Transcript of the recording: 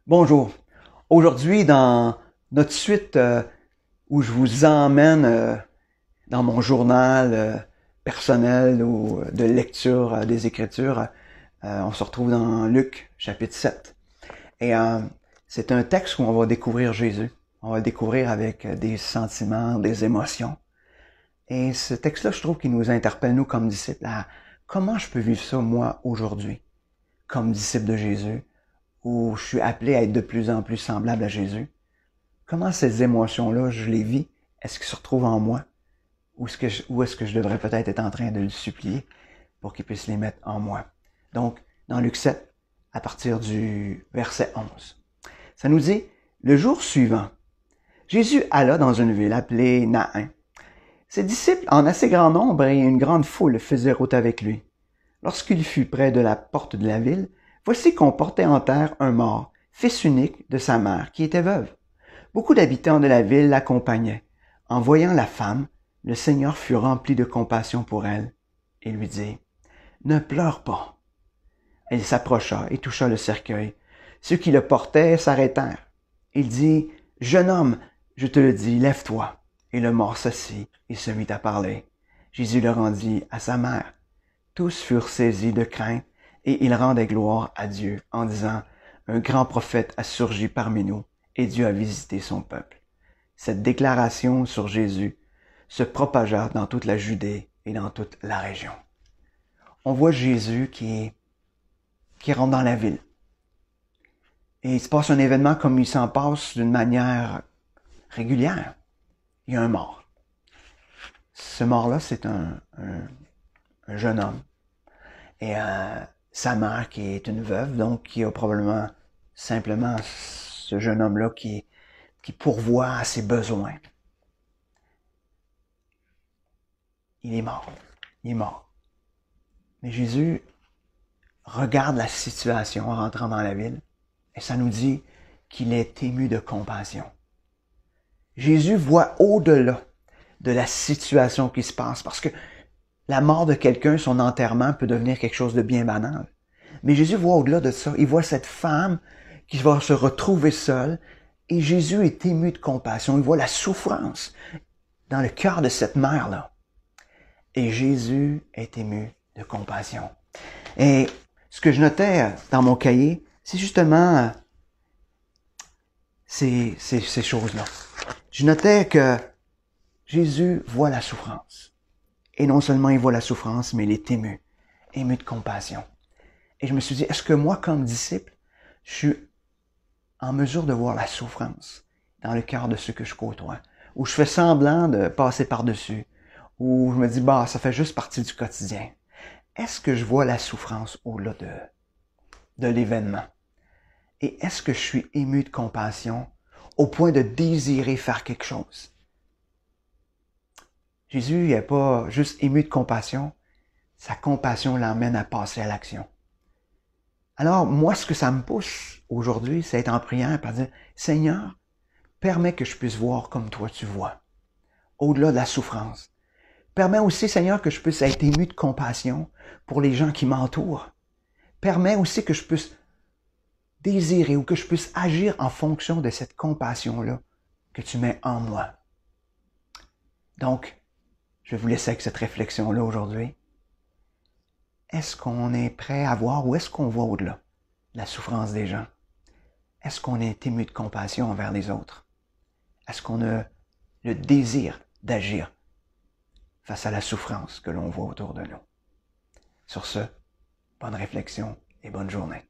Bonjour. Aujourd'hui, dans notre suite où je vous emmène dans mon journal personnel ou de lecture des Écritures, on se retrouve dans Luc, chapitre 7. Et c'est un texte où on va découvrir Jésus. On va le découvrir avec des sentiments, des émotions. Et ce texte-là, je trouve qu'il nous interpelle, nous, comme disciples, à comment je peux vivre ça, moi, aujourd'hui, comme disciple de Jésus, où je suis appelé à être de plus en plus semblable à Jésus. Comment ces émotions-là, je les vis? Est-ce qu'elles se retrouvent en moi? Ou est-ce que je devrais peut-être être en train de le supplier pour qu'il puisse les mettre en moi? Donc, dans Luc 7, à partir du verset 11, ça nous dit, le jour suivant, Jésus alla dans une ville appelée Nain. Ses disciples, en assez grand nombre et une grande foule, faisaient route avec lui. Lorsqu'il fut près de la porte de la ville, voici qu'on portait en terre un mort, fils unique de sa mère, qui était veuve. Beaucoup d'habitants de la ville l'accompagnaient. En voyant la femme, le Seigneur fut rempli de compassion pour elle et lui dit, « Ne pleure pas. » Elle s'approcha et toucha le cercueil. Ceux qui le portaient s'arrêtèrent. Il dit, « Jeune homme, je te le dis, lève-toi. » Et le mort s'assit et se mit à parler. Jésus le rendit à sa mère. Tous furent saisis de crainte et ils rendaient gloire à Dieu en disant, « Un grand prophète a surgi parmi nous et Dieu a visité son peuple. » Cette déclaration sur Jésus se propagea dans toute la Judée et dans toute la région. On voit Jésus qui rentre dans la ville. Et il se passe un événement comme il s'en passe d'une manière régulière. Il y a un mort. Ce mort-là, c'est un jeune homme. Et sa mère qui est une veuve, donc qui a probablement simplement ce jeune homme-là qui pourvoit à ses besoins. Il est mort. Il est mort. Mais Jésus regarde la situation en rentrant dans la ville et ça nous dit qu'il est ému de compassion. Jésus voit au-delà de la situation qui se passe parce que la mort de quelqu'un, son enterrement peut devenir quelque chose de bien banal. Mais Jésus voit au-delà de ça. Il voit cette femme qui va se retrouver seule et Jésus est ému de compassion. Il voit la souffrance dans le cœur de cette mère-là. Et Jésus est ému de compassion. Et ce que je notais dans mon cahier, c'est justement ces choses-là. Je notais que Jésus voit la souffrance. Et non seulement il voit la souffrance, mais il est ému de compassion. Et je me suis dit, est-ce que moi, comme disciple, je suis en mesure de voir la souffrance dans le cœur de ceux que je côtoie, où je fais semblant de passer par-dessus, où je me dis, bah, ça fait juste partie du quotidien. Est-ce que je vois la souffrance au-delà de l'événement? Et est-ce que je suis ému de compassion au point de désirer faire quelque chose? Jésus n'est pas juste ému de compassion, sa compassion l'emmène à passer à l'action. Alors, moi, ce que ça me pousse aujourd'hui, c'est être en prière et dire, Seigneur, permets que je puisse voir comme toi tu vois, au-delà de la souffrance. Permets aussi, Seigneur, que je puisse être ému de compassion pour les gens qui m'entourent. Permets aussi que je puisse désirer ou que je puisse agir en fonction de cette compassion-là que tu mets en moi. Donc, je vais vous laisser avec cette réflexion-là aujourd'hui. Est-ce qu'on est prêt à voir ou est-ce qu'on voit au-delà de la souffrance des gens? Est-ce qu'on est ému de compassion envers les autres? Est-ce qu'on a le désir d'agir face à la souffrance que l'on voit autour de nous? Sur ce, bonne réflexion et bonne journée.